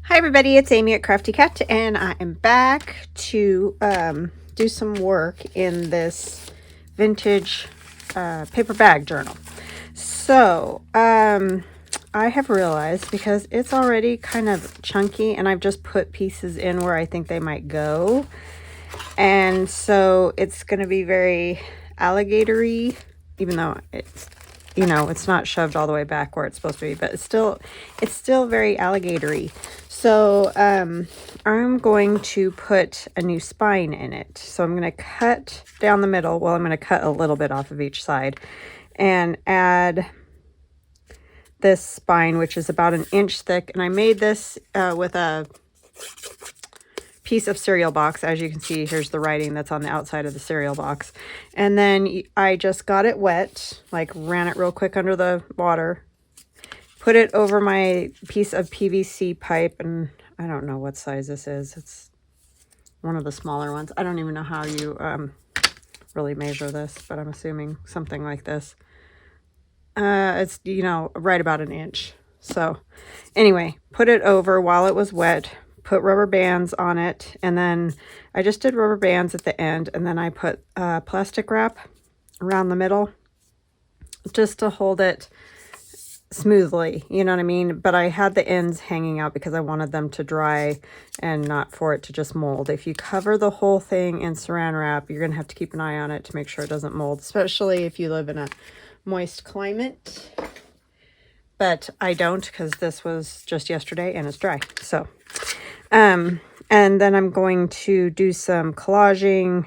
Hi everybody, it's Amy at Crafty Cat, and I am back to do some work in this vintage paper bag journal. So I have realized, because it's already kind of chunky and I've just put pieces in where I think they might go, and so it's going to be very alligatory, even though it's, you know, it's not shoved all the way back where it's supposed to be, but it's still very alligatory. So I'm going to put a new spine in it. So I'm going to cut down the middle. Well, I'm going to cut a little bit off of each side and add this spine, which is about 1 inch thick. And I made this with a piece of cereal box. As you can see, here's the writing that's on the outside of the cereal box. And then I just got it wet, like ran it real quick under the water, put it over my piece of PVC pipe, and I don't know what size this is. It's one of the smaller ones. I don't even know how you really measure this, but I'm assuming something like this. It's, you know, right about 1 inch. So anyway, put it over while it was wet, put rubber bands on it, and then I just did rubber bands at the end, and then I put plastic wrap around the middle just to hold it smoothly, you know what I mean? But I had the ends hanging out because I wanted them to dry and not for it to just mold. If you cover the whole thing in saran wrap, you're going to have to keep an eye on it to make sure it doesn't mold, especially if you live in a moist climate. But I don't, because this was just yesterday and it's dry. So and then I'm going to do some collaging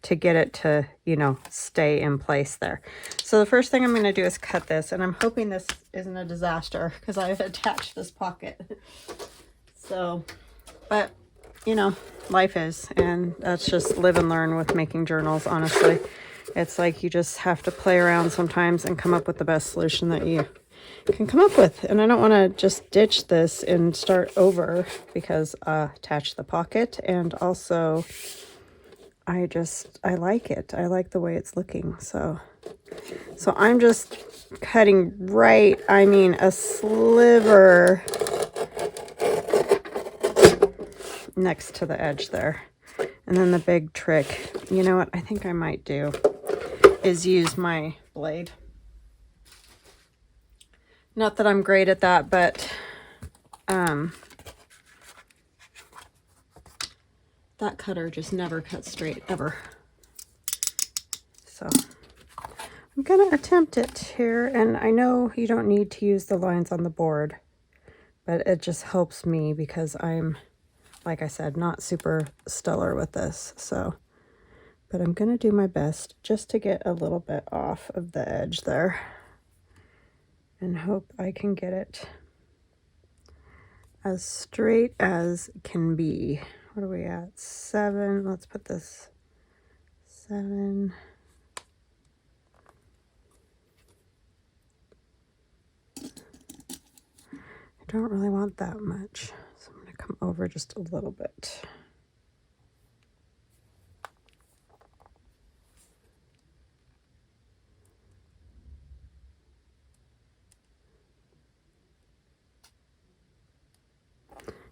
to get it to, you know, stay in place there. So the first thing I'm going to do is cut this, and I'm hoping this isn't a disaster because I've attached this pocket. So, but you know, life is, and that's just live and learn with making journals. Honestly, it's like you just have to play around sometimes and come up with the best solution that you can come up with. And I don't want to just ditch this and start over because attach the pocket, and also I like it. I like the way it's looking. So I'm just cutting right, I mean, a sliver next to the edge there. And then the big trick, you know what I think I might do, is use my blade. Not that I'm great at that, but that cutter just never cuts straight, ever. So I'm going to attempt it here, and I know you don't need to use the lines on the board, but it just helps me because I'm, like I said, not super stellar with this. So, but I'm going to do my best just to get a little bit off of the edge there and hope I can get it as straight as can be. What are we at? 7. Let's put this 7. I don't really want that much, so I'm going to come over just a little bit.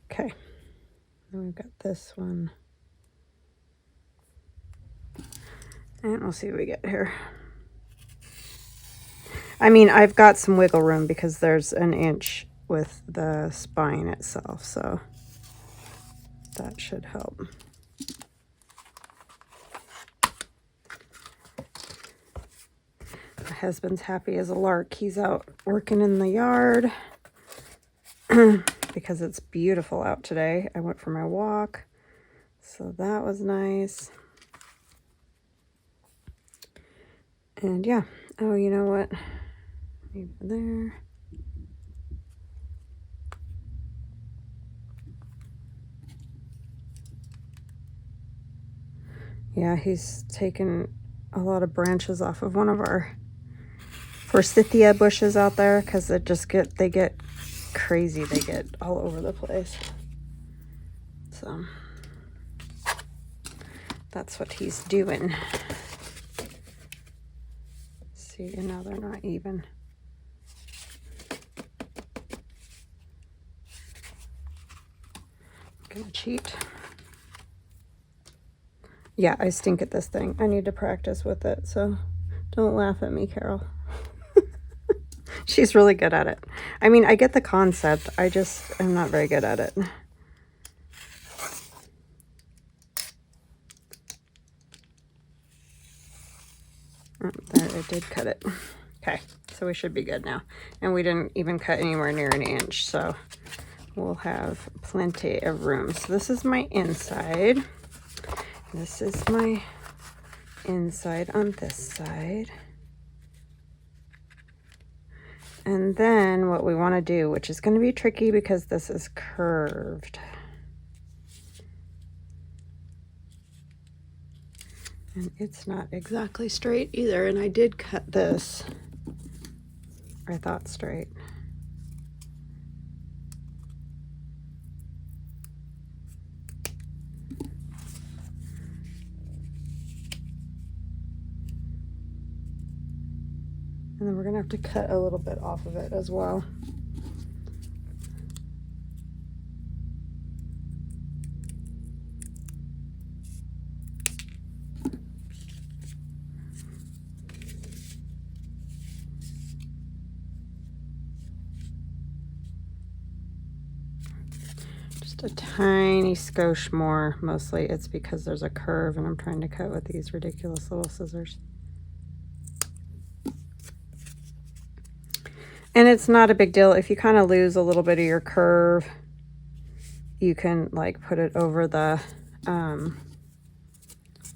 Okay, then we've got this one, and we'll see what we get here. I mean, I've got some wiggle room because there's 1 inch with the spine itself, so that should help. My husband's happy as a lark. He's out working in the yard because it's beautiful out today. I went for my walk, so that was nice. And yeah, oh, you know what? Maybe there. Yeah, he's taken a lot of branches off of one of our forsythia bushes out there because they get crazy. They get all over the place. So that's what he's doing. See, and now they're not even. gonna cheat. Yeah, I stink at this thing. I need to practice with it, so don't laugh at me, Carol. She's really good at it. I mean, I get the concept. I'm not very good at it. Oh, there, it did cut it. Okay, so we should be good now. And we didn't even cut anywhere near an inch, so we'll have plenty of room. So this is my inside. This is my inside on this side. And then what we want to do, which is going to be tricky because this is curved. And it's not exactly straight either. And I did cut this, I thought, straight. And then we're going to have to cut a little bit off of it as well. Just a tiny skosh more. Mostly it's because there's a curve and I'm trying to cut with these ridiculous little scissors. And it's not a big deal. If you kind of lose a little bit of your curve, you can like put it over the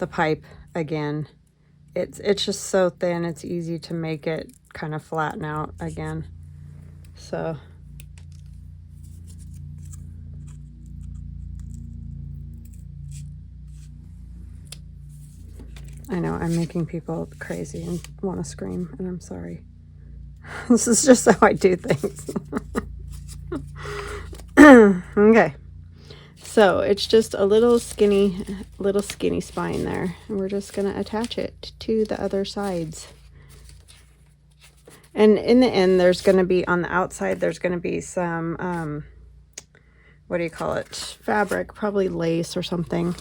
pipe again. It's just so thin, it's easy to make it kind of flatten out again. So I know I'm making people crazy and want to scream, and I'm sorry. This is just how I do things. Okay, so it's just a little skinny spine there, and we're just going to attach it to the other sides. And in the end, there's going to be, on the outside, there's going to be some what do you call it, fabric, probably lace or something,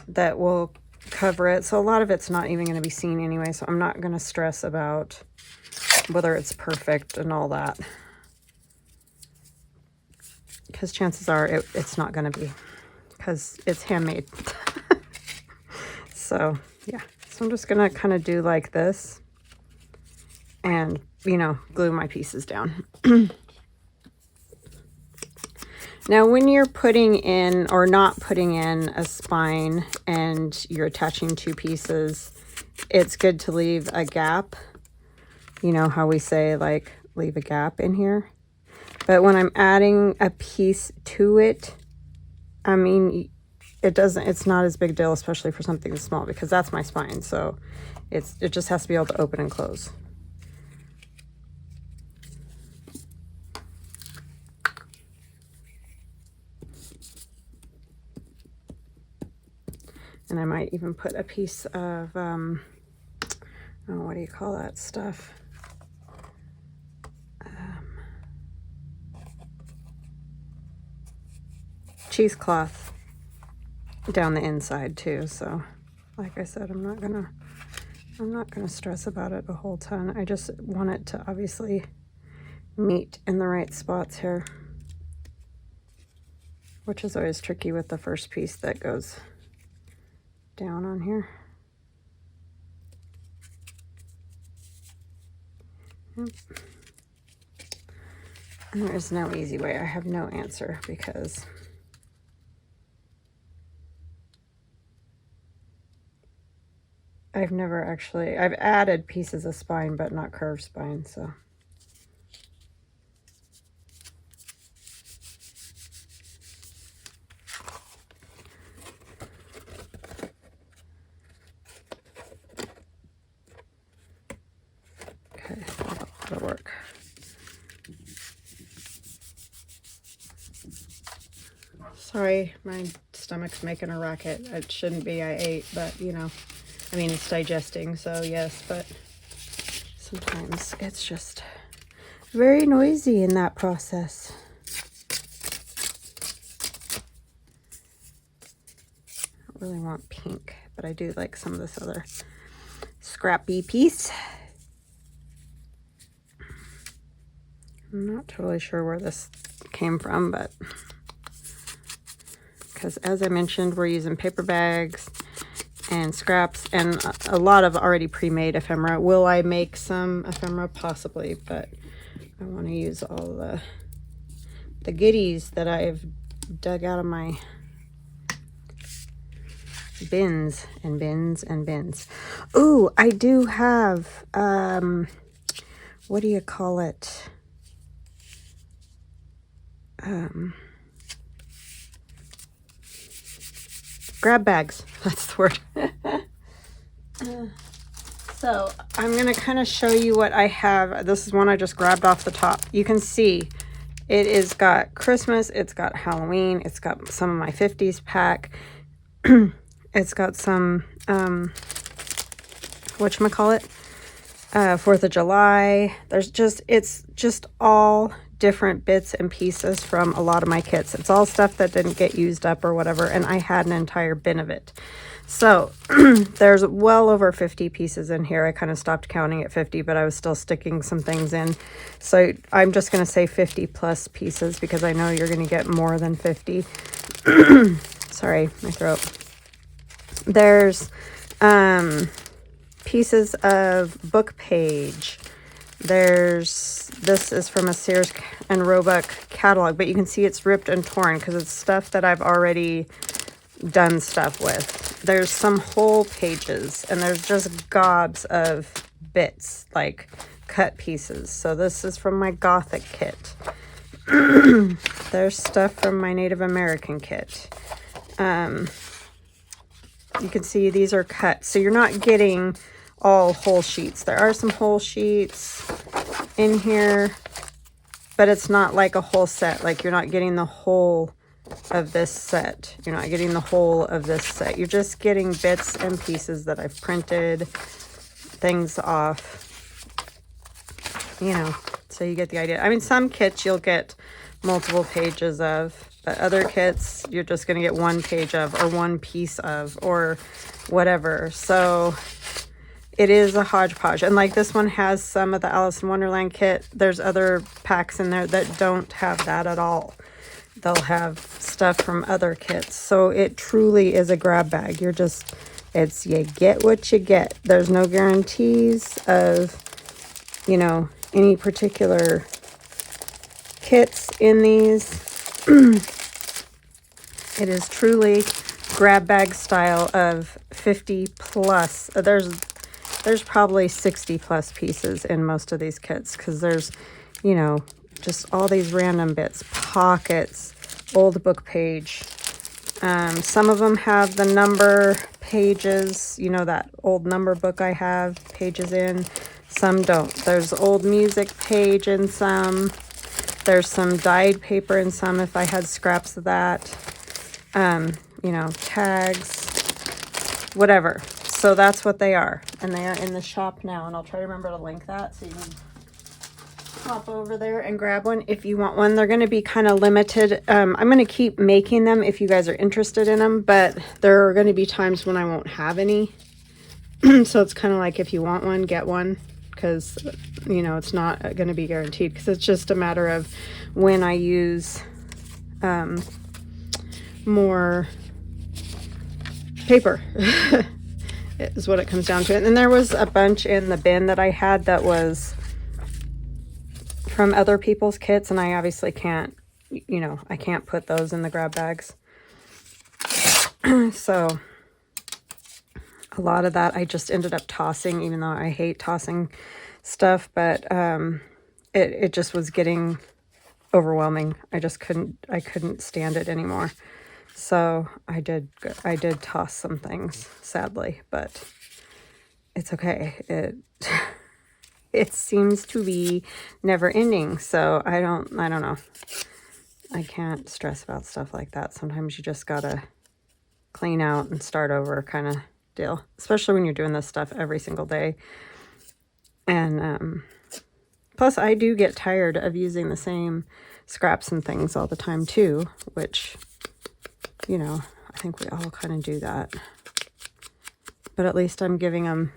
that will cover it. So a lot of it's not even going to be seen anyway, so I'm not going to stress about whether it's perfect and all that, because chances are it's not going to be, because it's handmade. So yeah, so I'm just going to kind of do like this and, you know, glue my pieces down. Now, when you're putting in or not putting in a spine and you're attaching two pieces, it's good to leave a gap. You know how we say, like, leave a gap in here. But when I'm adding a piece to it, I mean, it's not as big a deal, especially for something small, because that's my spine. So it just has to be able to open and close. And I might even put a piece of, oh, what do you call that stuff? Cheesecloth down the inside too. So like I said, I'm not gonna stress about it a whole ton. I just want it to obviously meet in the right spots here, which is always tricky with the first piece that goes down on here. Yep. And there is no easy way. I have no answer, because I've added pieces of spine, but not curved spine, so. Okay, that'll work. Sorry, my stomach's making a racket. It shouldn't be, I ate, but you know, I mean, it's digesting, so yes, but sometimes it's just very noisy in that process. really want pink, but I do like some of this other scrappy piece. I'm not totally sure where this came from, but because as I mentioned, we're using paper bags and scraps and a lot of already pre-made ephemera. Will I make some ephemera? Possibly, but I want to use all the goodies that I've dug out of my bins and bins and bins. Ooh, I do have, what do you call it? Grab bags. That's the word. So I'm going to kind of show you what I have. This is one I just grabbed off the top. You can see it is got Christmas. It's got Halloween. It's got some of my 50s pack. It's got some, whatchamacallit, 4th of July. There's just, it's just all different bits and pieces from a lot of my kits. It's all stuff that didn't get used up or whatever, and I had an entire bin of it. So there's well over 50 pieces in here. I kind of stopped counting at 50, but I was still sticking some things in. So I'm just going to say 50 plus pieces because I know you're going to get more than 50. Sorry, my throat. There's pieces of book page. This is from a Sears and Roebuck catalog, but you can see it's ripped and torn because it's stuff that I've already done stuff with. There's some whole pages, and there's just gobs of bits, like cut pieces. So this is from my Gothic kit. There's stuff from my Native American kit. You can see these are cut, so you're not getting all whole sheets. There are some whole sheets in here, but it's not like a whole set. Like you're not getting the whole of this set. You're not getting the whole of this set. You're just getting bits and pieces that I've printed, things off, you know, so you get the idea. I mean, some kits you'll get multiple pages of, but other kits you're just going to get one page of or one piece of or whatever. So it is a hodgepodge. And like this one has some of the Alice in Wonderland kit. There's other packs in there that don't have that at all. They'll have stuff from other kits. So it truly is a grab bag. You're just, it's, you get what you get. There's no guarantees of, you know, any particular kits in these. It is truly grab bag style of 50 plus. There's probably 60 plus pieces in most of these kits because there's, you know, just all these random bits, pockets, old book page. Some of them have the number pages, you know, that old number book I have pages in. Some don't. There's old music page in some. There's some dyed paper in some if I had scraps of that. You know, tags, whatever. So that's what they are. And they are in the shop now. And I'll try to remember to link that so you can hop over there and grab one if you want one. They're going to be kind of limited. I'm going to keep making them if you guys are interested in them, but there are going to be times when I won't have any. So it's kind of like if you want one, get one, because, you know, it's not going to be guaranteed because it's just a matter of when I use more paper is what it comes down to. And then there was a bunch in the bin that I had that was from other people's kits, and I obviously can't, you know, I can't put those in the grab bags. So a lot of that I just ended up tossing, even though I hate tossing stuff, but it just was getting overwhelming. I couldn't stand it anymore. So I did toss some things, sadly, but it's okay. It seems to be never ending. So I don't know. I can't stress about stuff like that. Sometimes you just gotta clean out and start over kind of deal, especially when you're doing this stuff every single day. And plus I do get tired of using the same scraps and things all the time too, which, you know, I think we all kind of do that. But at least I'm giving them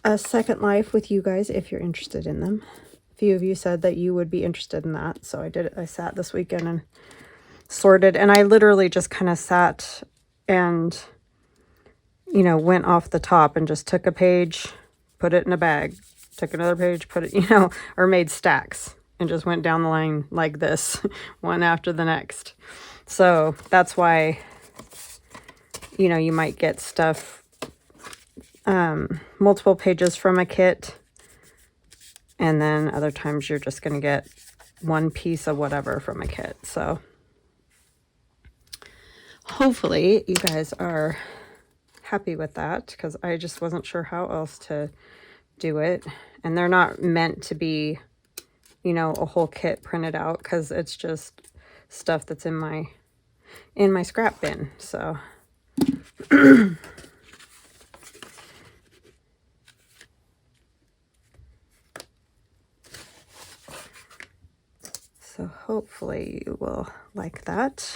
a second life with you guys if you're interested in them. A few of you said that you would be interested in that, so I did it. I sat this weekend and sorted, and I literally just kind of sat and, you know, went off the top and just took a page, put it in a bag, took another page, put it, you know, or made stacks and just went down the line like this, one after the next. So that's why, you know, you might get stuff, multiple pages from a kit, and then other times you're just going to get one piece of whatever from a kit. So hopefully you guys are happy with that, because I just wasn't sure how else to do it. And they're not meant to be, you know, a whole kit printed out, because it's just stuff that's in my scrap bin. So so hopefully you will like that.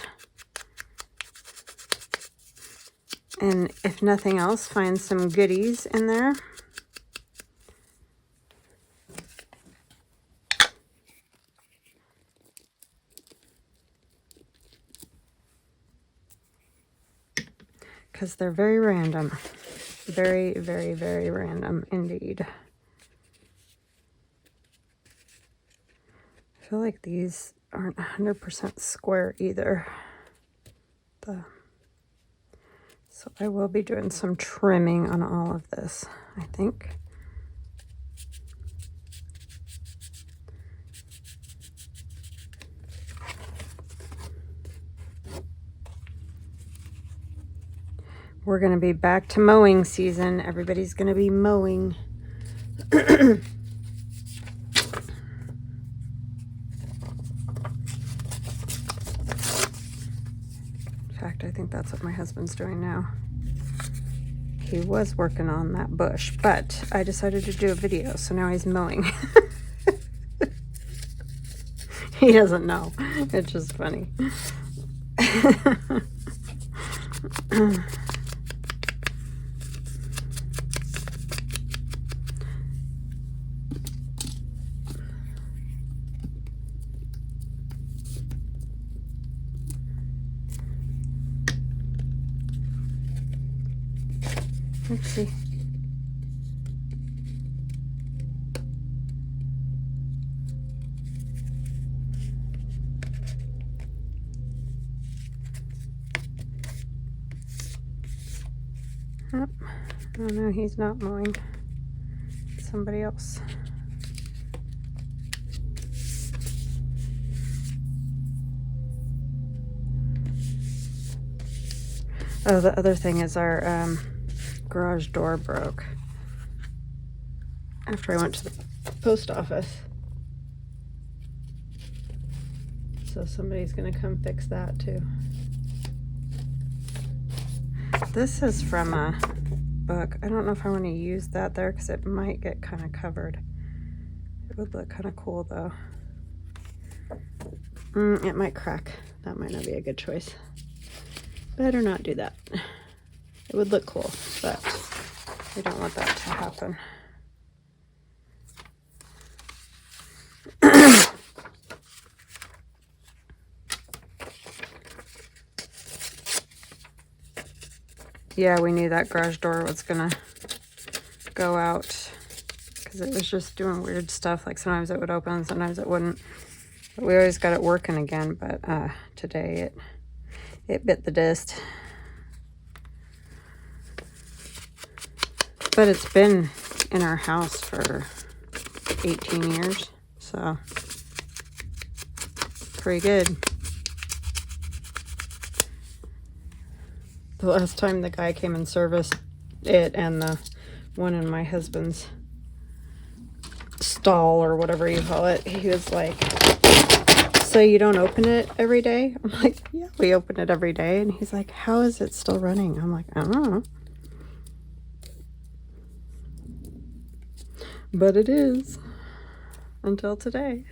And if nothing else, find some goodies in there. Because they're very random. Very, very, very random indeed. I feel like these aren't 100% square either. So I will be doing some trimming on all of this, I think. We're going to be back to mowing season. Everybody's going to be mowing. In fact, I think that's what my husband's doing now. He was working on that bush, but I decided to do a video, so now he's mowing. He doesn't know. It's just funny. Let's see. Oh, no, he's not mowing. Somebody else. Oh, the other thing is our garage door broke after I went to the post office. So somebody's going to come fix that too. This is from a book. I don't know if I want to use that there because it might get kind of covered. It would look kind of cool though. It might crack. That might not be a good choice. Better not do that. It would look cool, but we don't want that to happen. Yeah, we knew that garage door was gonna go out because it was just doing weird stuff. Like sometimes it would open, sometimes it wouldn't. But we always got it working again. But today it bit the dist. But it's been in our house for 18 years, so pretty good. The last time the guy came and serviced it and the one in my husband's stall or whatever you call it, he was like, so you don't open it every day? I'm like, yeah, we open it every day. And he's like, how is it still running? I'm like, I don't know. But it is until today.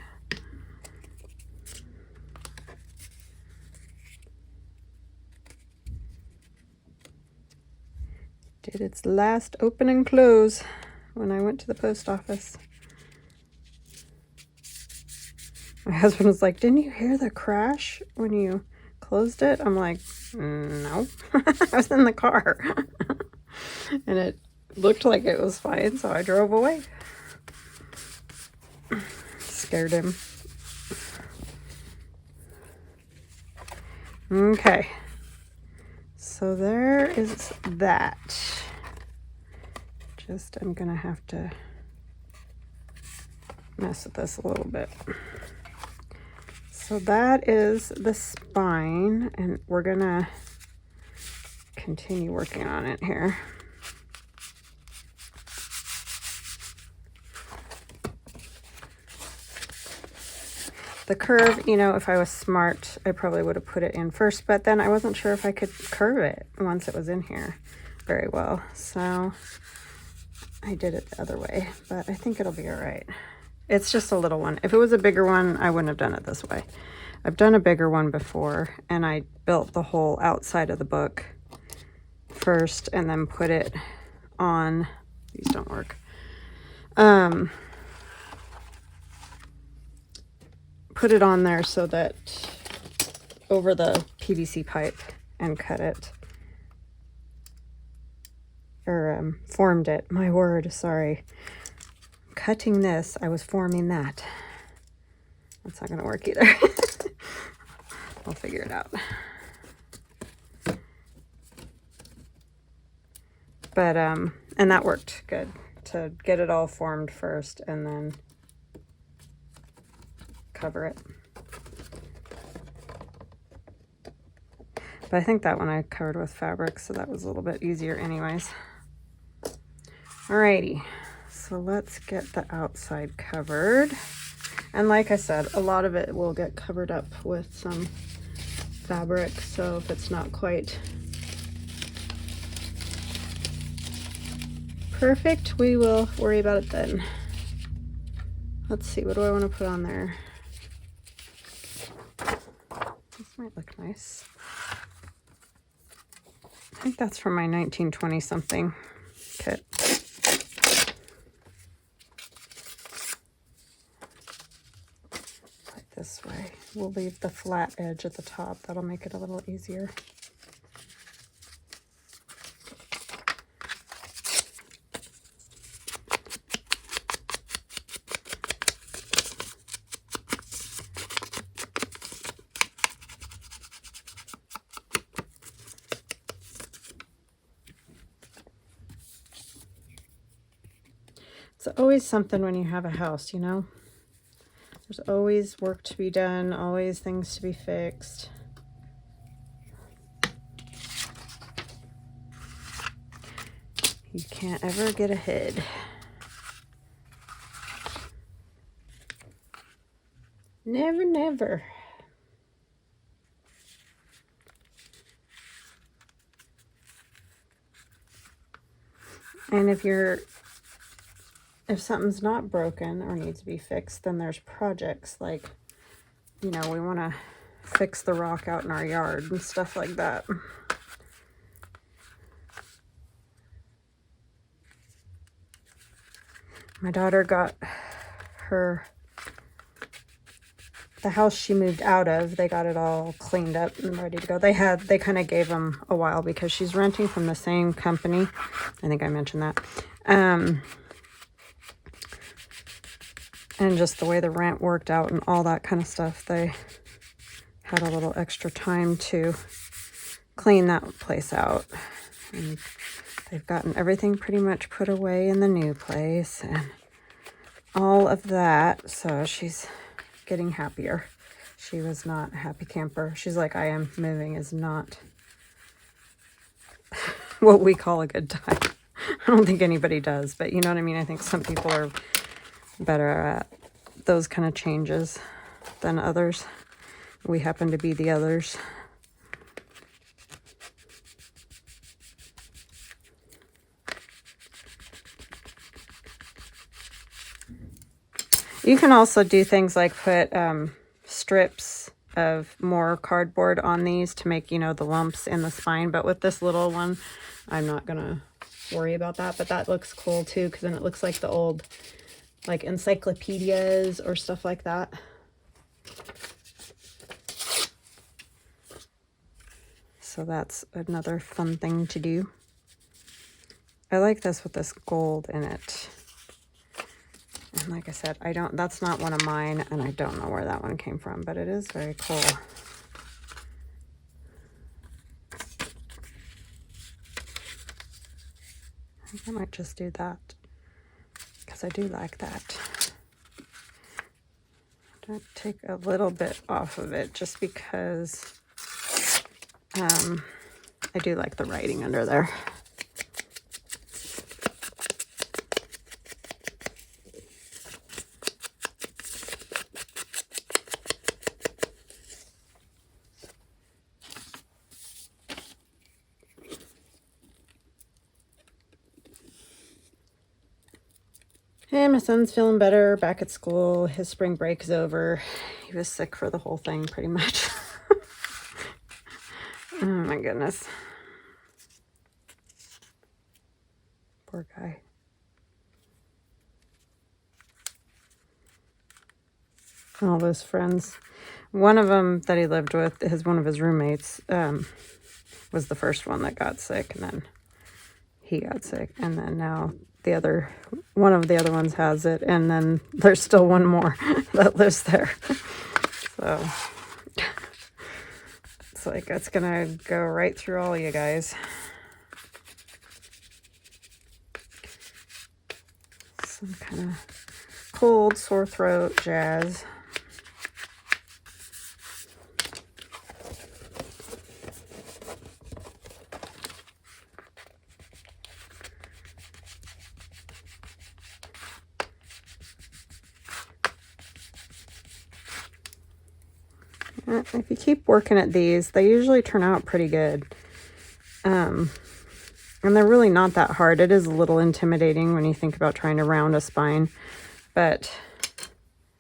did its last open and close when I went to the post office. My husband was like, didn't you hear the crash when you closed it? I'm like, no. I was in the car. And it looked like it was fine, so I drove away. Scared him. Okay. So there is that. Just, I'm going to have to mess with this a little bit. So that is the spine, and we're going to continue working on it here. The curve, you know, if I was smart, I probably would have put it in first, but then I wasn't sure if I could curve it once it was in here very well. So I did it the other way, but I think it'll be all right. It's just a little one. If it was a bigger one, I wouldn't have done it this way. I've done a bigger one before, and I built the whole outside of the book first and then put it on. These don't work. Put it on there so that over the PVC pipe and cut it, or formed it. My word, sorry. Cutting this, I was forming that. That's not going to work either. I'll figure it out. But, and that worked good, to get it all formed first and then cover it. But I think that one I covered with fabric, so that was a little bit easier anyways. Alrighty, so let's get the outside covered. And like I said, a lot of it will get covered up with some fabric, so if it's not quite perfect, we will worry about it then. Let's see, what do I want to put on there? This might look nice. I think that's from my 1920 something kit. Like this way. We'll leave the flat edge at the top. That'll make it a little easier. It's always something when you have a house, you know? There's always work to be done, always things to be fixed. You can't ever get ahead. Never, never. And if something's not broken or needs to be fixed, then there's projects like, you know, we want to fix the rock out in our yard and stuff like that. My daughter got the house she moved out of, they got it all cleaned up and ready to go. They kind of gave them a while because she's renting from the same company. I think I mentioned that. And just the way the rent worked out and all that kind of stuff, they had a little extra time to clean that place out. And they've gotten everything pretty much put away in the new place and all of that. So she's getting happier. She was not a happy camper. She's like, I am moving is not what we call a good time. I don't think anybody does, but you know what I mean? I think some people are better at those kind of changes than others. We happen to be the others. You can also do things like put strips of more cardboard on these to make, you know, the lumps in the spine. But with this little one, I'm not gonna worry about that, but that looks cool too, because then it looks like the old like encyclopedias or stuff like that. So that's another fun thing to do. I like this with this gold in it. And like I said, that's not one of mine, and I don't know where that one came from, but it is very cool. I think I might just do that, because I do like that. I'm going to take a little bit off of it, just because I do like the writing under there. And my son's feeling better, back at school. His spring break is over. He was sick for the whole thing, pretty much. Oh my goodness. Poor guy. All those friends. One of them that he lived with, one of his roommates, was the first one that got sick, and then he got sick, and then now one of the other ones has it, and then there's still one more that lives there. So it's like, it's gonna go right through all you guys. Some kind of cold, sore throat jazz. If you keep working at these, they usually turn out pretty good. And they're really not that hard. It is a little intimidating when you think about trying to round a spine, but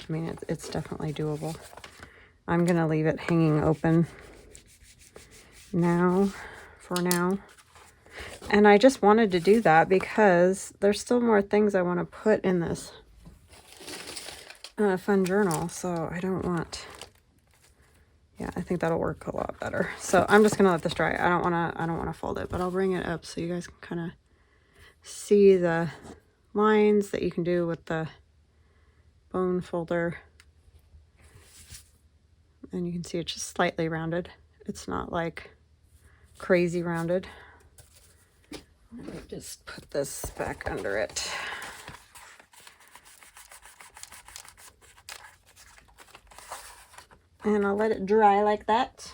I mean, it's definitely doable. I'm going to leave it hanging open for now. And I just wanted to do that because there's still more things I want to put in this fun journal. So I don't want... Yeah, I think that'll work a lot better. So I'm just gonna let this dry. I don't wanna fold it, but I'll bring it up so you guys can kind of see the lines that you can do with the bone folder. And you can see it's just slightly rounded. It's not like crazy rounded. Let me just put this back under it. And I'll let it dry like that.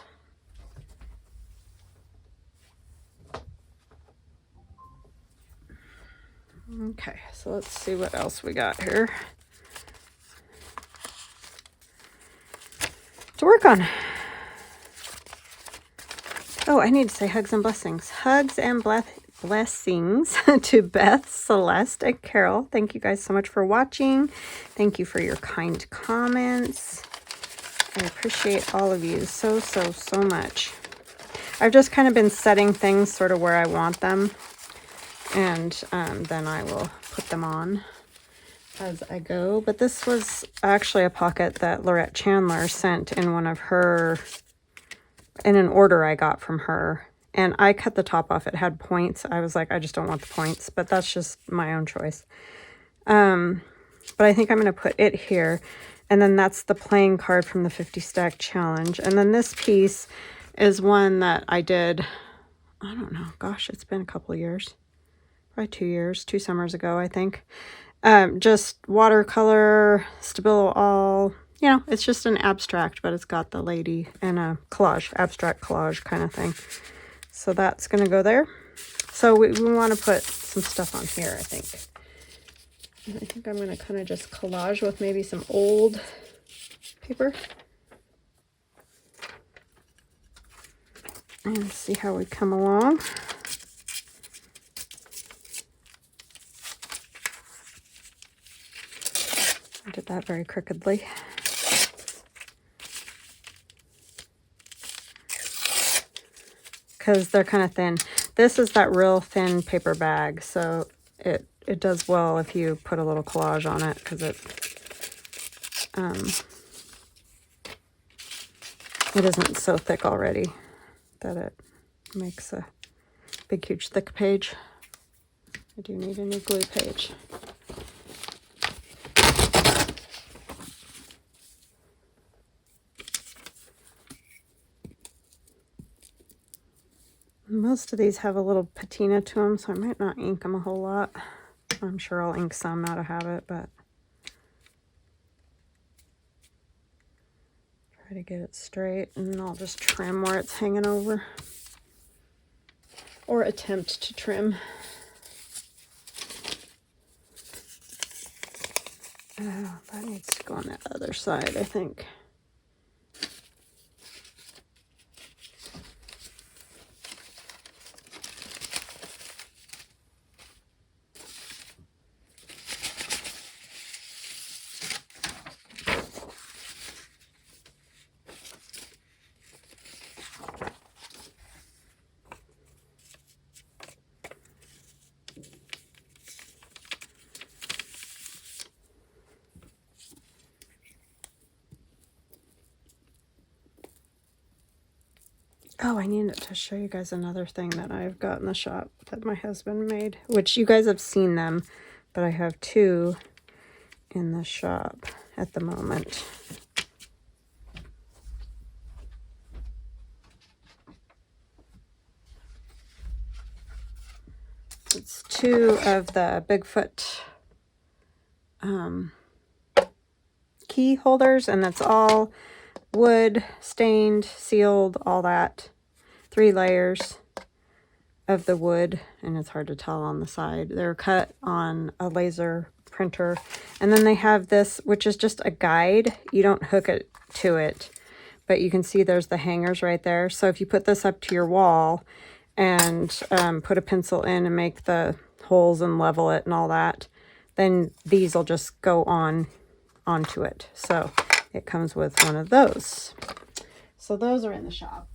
Okay, so let's see what else we got here to work on. Oh, I need to say hugs and blessings. Hugs and blessings to Beth, Celeste, and Carol. Thank you guys so much for watching. Thank you for your kind comments. I appreciate all of you so much. I've just kind of been setting things sort of where I want them, and then I will put them on as I go. But this was actually a pocket that Lorette Chandler sent in one of her, in an order I got from her, and I cut the top off. It had points. I was like, I just don't want the points, but that's just my own choice. But I think I'm going to put it here. And then that's the playing card from the 50 stack challenge. And then this piece is one that I did, I don't know, gosh, it's been a couple of years, probably 2 years, 2 summers ago, I think. Just watercolor, Stabilo all, you know, it's just an abstract, but it's got the lady and a collage, abstract collage kind of thing. So that's going to go there. So we want to put some stuff on here, I think. And I think I'm going to kind of just collage with maybe some old paper. And see how we come along. I did that very crookedly. Because they're kind of thin. this is that real thin paper bag, so it does well if you put a little collage on it, because it isn't so thick already that it makes a big, huge, thick page. I do need a new glue page. Most of these have a little patina to them, so I might not ink them a whole lot. I'm sure I'll ink some out of habit, but try to get it straight, and I'll just trim where it's hanging over, or attempt to trim. Oh, that needs to go on that other side, I think. Oh, I needed to show you guys another thing that I've got in the shop that my husband made, which you guys have seen them, but I have two in the shop at the moment. It's two of the Bigfoot key holders, and that's all wood, stained, sealed, all that. 3 layers of the wood, and it's hard to tell on the side. They're cut on a laser printer. And then they have this, which is just a guide. You don't hook it to it, but you can see there's the hangers right there. So if you put this up to your wall and put a pencil in and make the holes and level it and all that, then these will just go onto it. So it comes with one of those. So those are in the shop.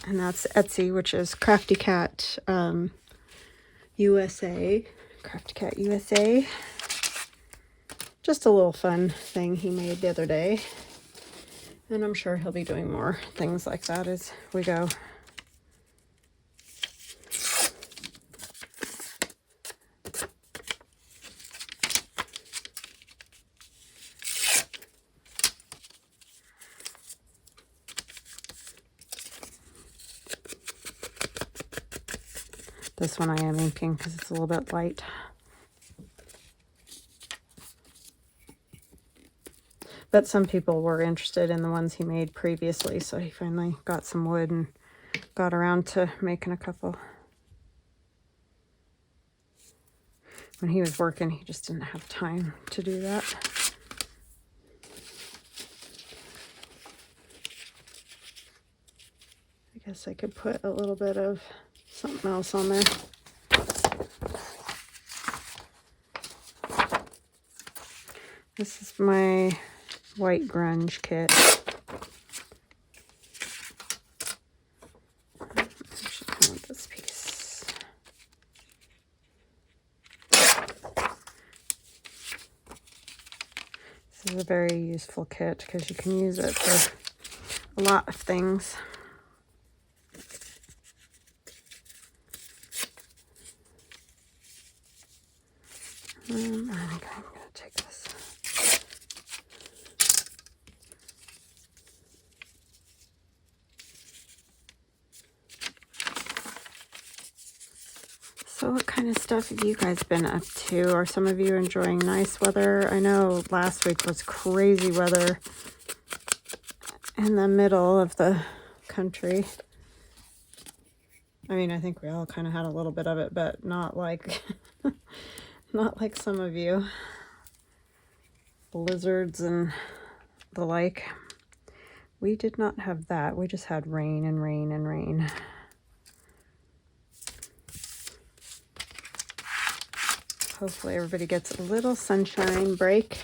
And that's Etsy, which is Crafty Cat USA. Crafty Cat USA. Just a little fun thing he made the other day. And I'm sure he'll be doing more things like that as we go. This one I am inking because it's a little bit light. But some people were interested in the ones he made previously, so he finally got some wood and got around to making a couple. When he was working, he just didn't have time to do that. I guess I could put a little bit of something else on there. This is my white grunge kit. Actually, I want this piece. This is a very useful kit because you can use it for a lot of things. I think I'm going to take this. So what kind of stuff have you guys been up to? Are some of you enjoying nice weather? I know last week was crazy weather in the middle of the country. I mean, I think we all kind of had a little bit of it, but not like not like some of you. Blizzards and the like. We did not have that. We just had rain and rain and rain. Hopefully everybody gets a little sunshine break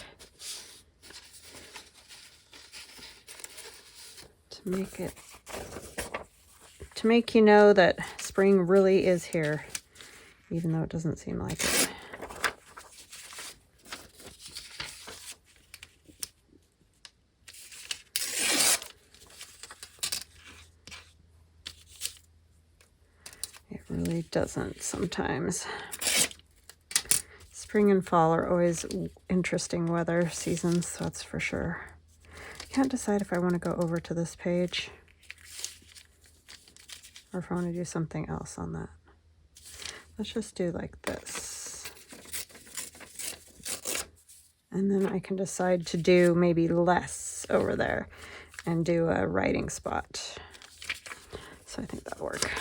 to make it to make you know that spring really is here, even though it doesn't seem like it. It really doesn't sometimes. Spring and fall are always interesting weather seasons, that's for sure. I can't decide if I want to go over to this page or if I want to do something else on that. Let's just do like this. And then I can decide to do maybe less over there and do a writing spot. So I think that'll work.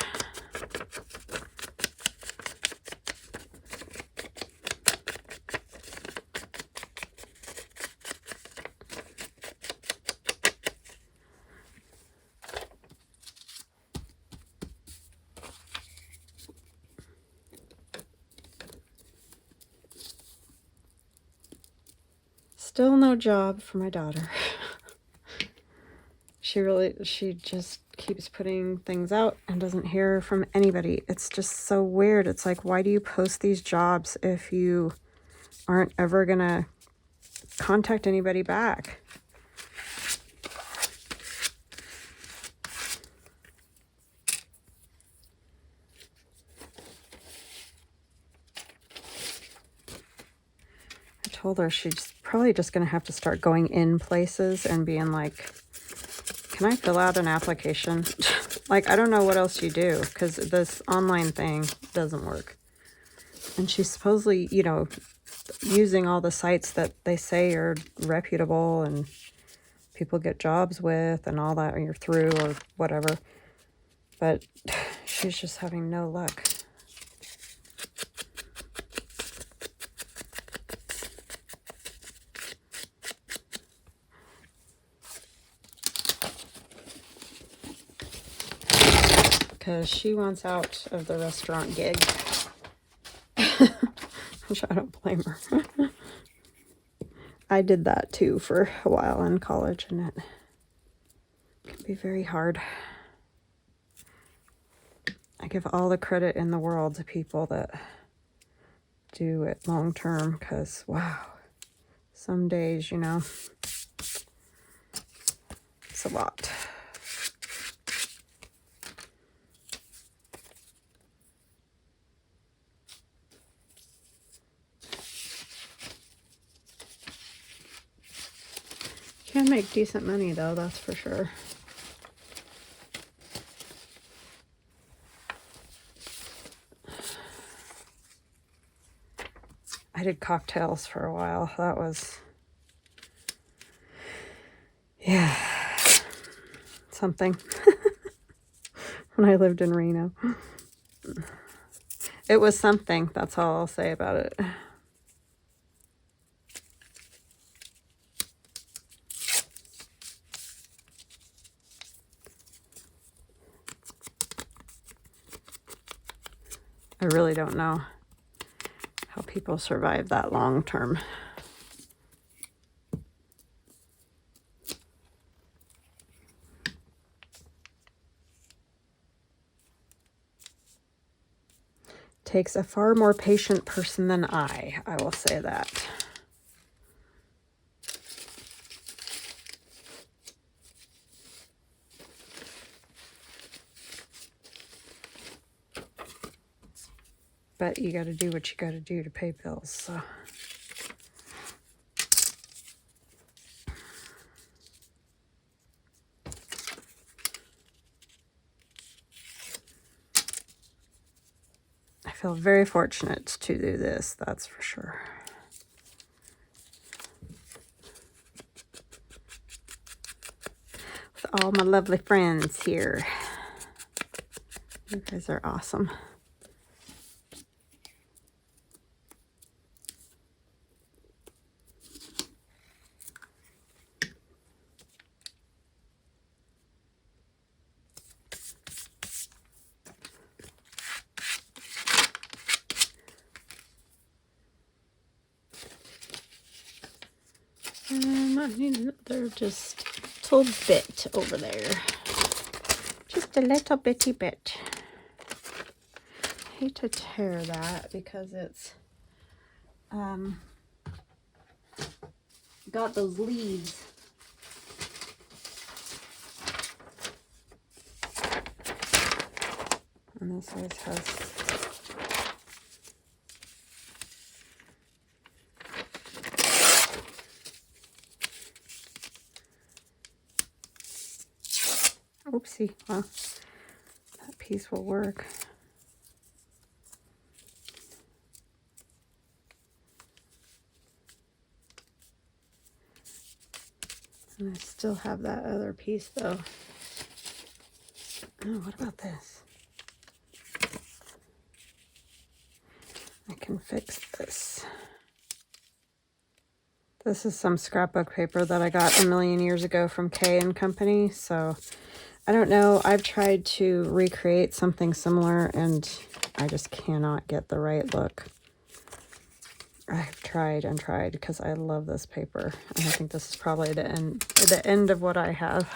Still no job for my daughter. She just keeps putting things out and doesn't hear from anybody. It's just so weird. It's like, why do you post these jobs if you aren't ever gonna contact anybody back? I told her she's probably just gonna have to start going in places and being like, can I fill out an application? Like, I don't know what else you do because this online thing doesn't work. And she's supposedly, you know, using all the sites that they say are reputable and people get jobs with and all that, or you're through or whatever. But she's just having no luck. Because she wants out of the restaurant gig. Which I don't blame her. I did that too for a while in college, and it can be very hard. I give all the credit in the world to people that do it long term, because wow, some days, you know, it's a lot. Can make decent money though, that's for sure. I did cocktails for a while. That was, yeah, something. When I lived in Reno. It was something, that's all I'll say about it. I really don't know how people survive that long term. Takes a far more patient person than I will say that. But you got to do what you got to do to pay bills, so. I feel very fortunate to do this, that's for sure. With all my lovely friends here. You guys are awesome. I need another just little bit over there. Just a little bitty bit. I hate to tear that because it's got those leaves. And this always has oopsie. Well, that piece will work. And I still have that other piece though. Oh, what about this? I can fix this. This is some scrapbook paper that I got a million years ago from Kay and Company. So I don't know. I've tried to recreate something similar and I just cannot get the right look. I've tried and tried because I love this paper. And I think this is probably the end of what I have.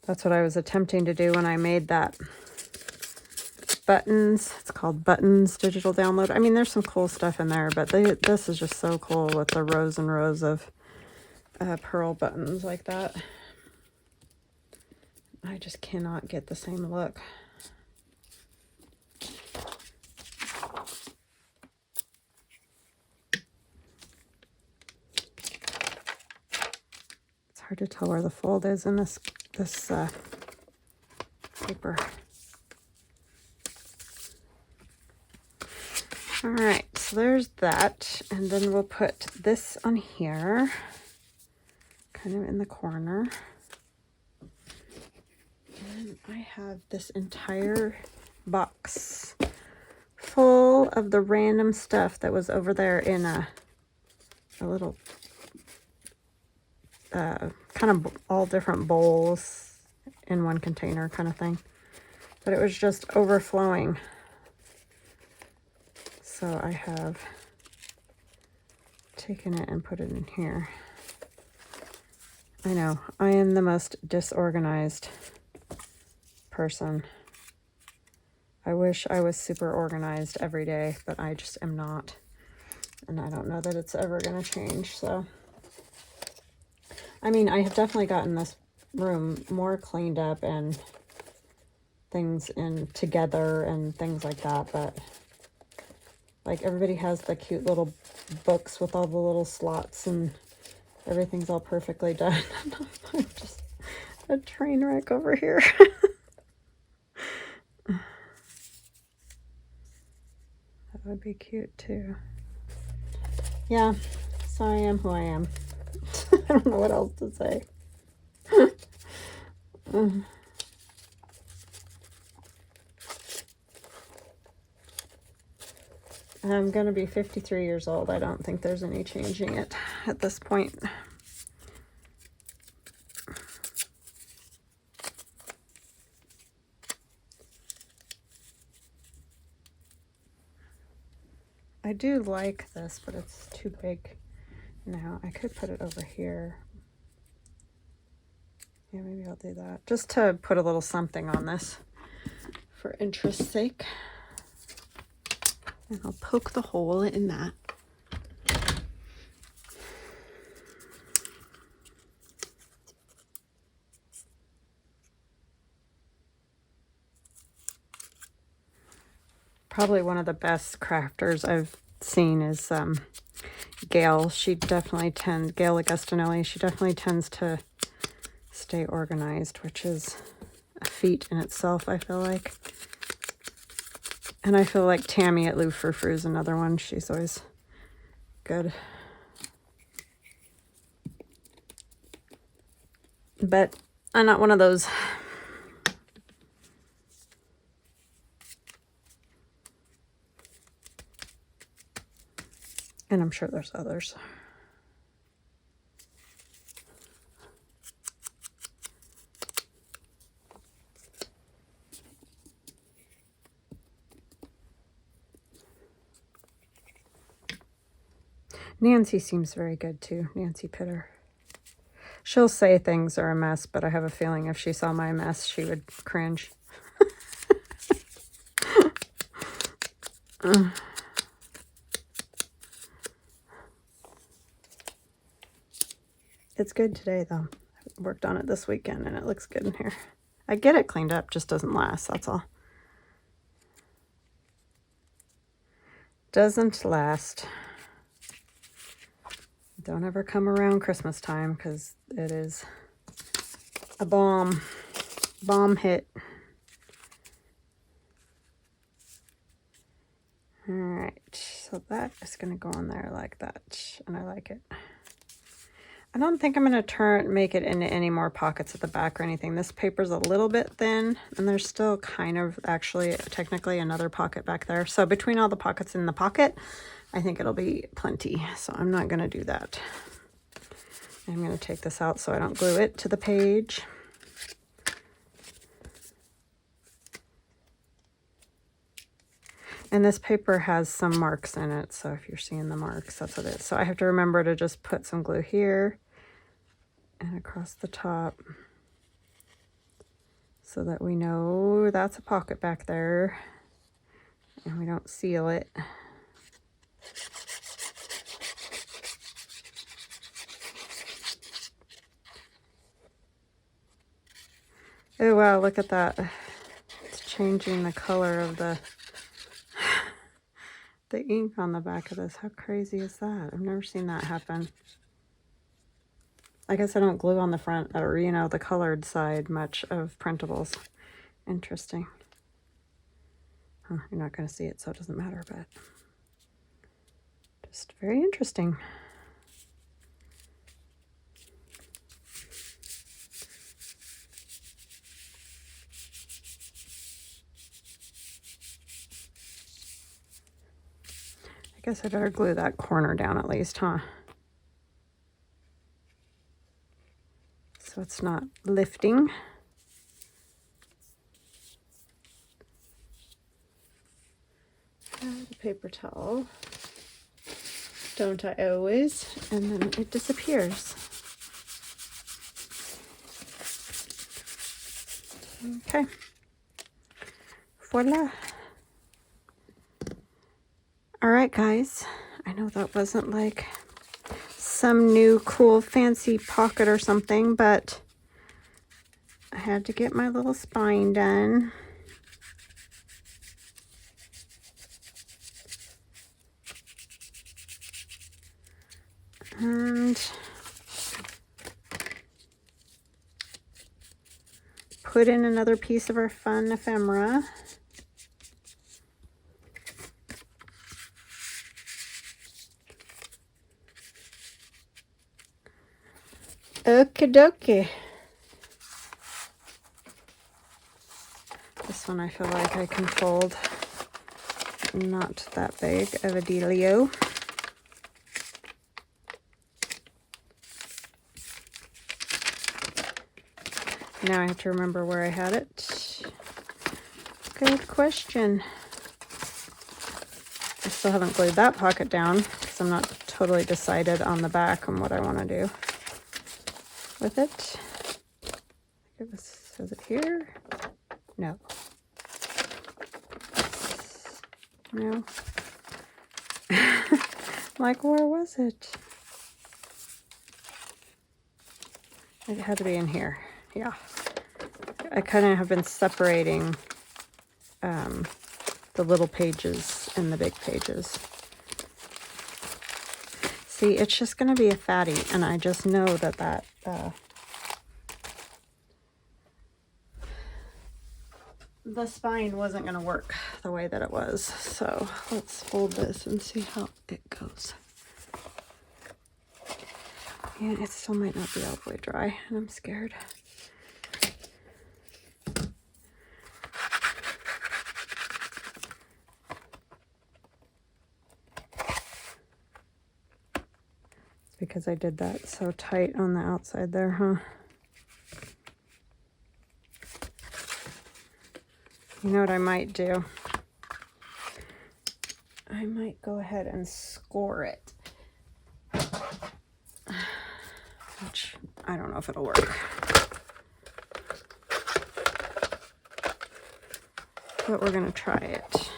That's what I was attempting to do when I made that buttons. It's called Buttons Digital Download. I mean, there's some cool stuff in there, but this is just so cool with the rows and rows of pearl buttons like that. I just cannot get the same look. It's hard to tell where the fold is in this paper. All right, so there's that, and then we'll put this on here, kind of in the corner. And I have this entire box full of the random stuff that was over there in a little kind of all different bowls in one container kind of thing, but it was just overflowing. So I have taken it and put it in here. I know, I am the most disorganized person. I wish I was super organized every day, but I just am not. And I don't know that it's ever going to change. So, I mean, I have definitely gotten this room more cleaned up and things in together and things like that, but like everybody has the cute little books with all the little slots and everything's all perfectly done. I'm just a train wreck over here. That would be cute too. Yeah, so I am who I am. I don't know what else to say. I'm going to be 53 years old. I don't think there's any changing it at this point. I do like this, but it's too big now. I could put it over here. Yeah, maybe I'll do that. Just to put a little something on this for interest's sake. And I'll poke the hole in that. Probably one of the best crafters I've seen is Gail. She definitely tends, Gail Agustinelli, she definitely tends to stay organized, which is a feat in itself, I feel like. And I feel like Tammy at Lou Frou Frou is another one. She's always good. But I'm not one of those. And I'm sure there's others. Nancy seems very good too. Nancy Pitter. She'll say things are a mess, but I have a feeling if she saw my mess, she would cringe. It's good today, though. I worked on it this weekend, and it looks good in here. I get it cleaned up, just doesn't last, that's all. Doesn't last. Don't ever come around Christmas time, because it is a bomb hit. All right, so that is going to go on there like that, and I like it. I don't think I'm going to make it into any more pockets at the back or anything. This paper's a little bit thin, and there's still kind of actually technically another pocket back there. So between all the pockets in the pocket, I think it'll be plenty. So I'm not going to do that. I'm going to take this out so I don't glue it to the page. And this paper has some marks in it, so if you're seeing the marks, that's what it is. So I have to remember to just put some glue here and across the top so that we know that's a pocket back there and we don't seal it. Oh wow, look at that. It's changing the color of the ink on the back of this. How crazy is that? I've never seen that happen. I guess I don't glue on the front or, you know, the colored side much of printables. Interesting. Huh, you're not going to see it, so it doesn't matter, but just very interesting. I guess I better glue that corner down at least, huh? So it's not lifting. The paper towel. Don't I always? And then it disappears. Okay. Voila. All right, guys. I know that wasn't like some new cool fancy pocket or something, but I had to get my little spine done. And put in another piece of our fun ephemera. Okie dokie. This one I feel like I can fold. Not that big of a dealio. Now I have to remember where I had it. Good question. I still haven't glued that pocket down because I'm not totally decided on the back on what I want to do with it. It was, says it here? No. No. Like, where was it? It had to be in here. Yeah. I kind of have been separating the little pages and the big pages. See, it's just going to be a fatty, and I just know that the spine wasn't going to work the way that it was. So let's fold this and see how it goes. Yeah, it still might not be all the way dry, and I'm scared. It's because I did that so tight on the outside there, huh? You know what I might do? I might go ahead and score it. Which I don't know if it'll work. But we're gonna try it.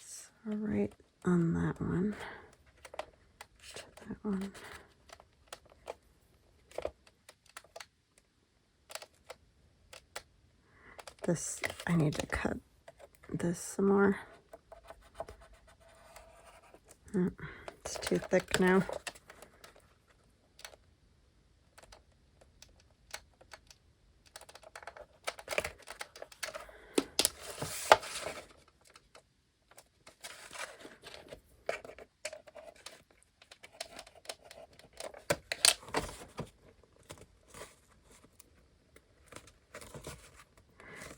So right on that one, to that one. This, I need to cut this some more. It's too thick now.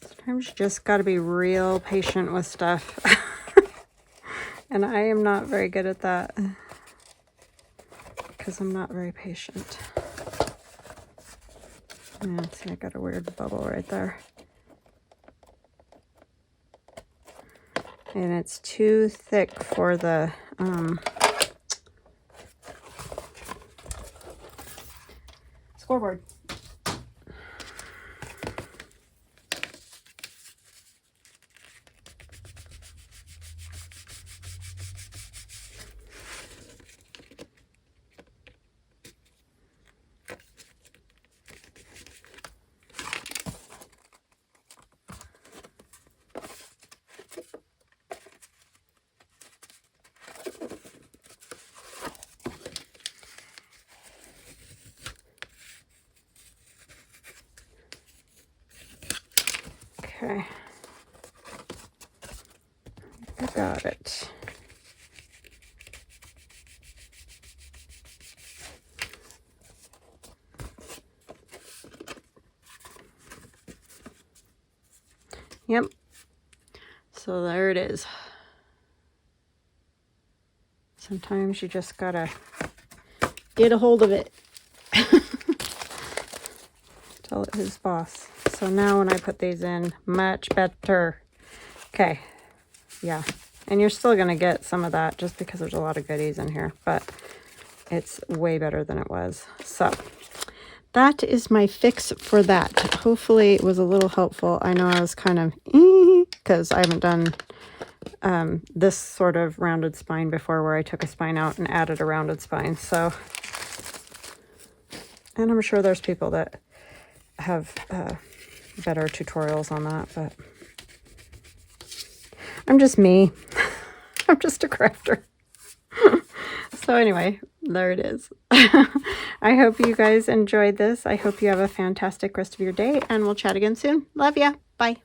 Sometimes you just got to be real patient with stuff. And I am not very good at that because I'm not very patient. Yeah, see, I got a weird bubble right there. And it's too thick for the scoreboard. Okay, I got it. Yep, so there it is. Sometimes you just gotta get a hold of it. Tell it who's boss. So now when I put these in, much better. Okay, yeah. And you're still going to get some of that just because there's a lot of goodies in here, but it's way better than it was. So that is my fix for that. Hopefully it was a little helpful. I know I was kind of because I haven't done this sort of rounded spine before where I took a spine out and added a rounded spine. So, and I'm sure there's people that have better tutorials on that, but I'm just me. I'm just a crafter. So anyway, there it is. I hope you guys enjoyed this. I hope you have a fantastic rest of your day, and we'll chat again soon. Love ya. Bye.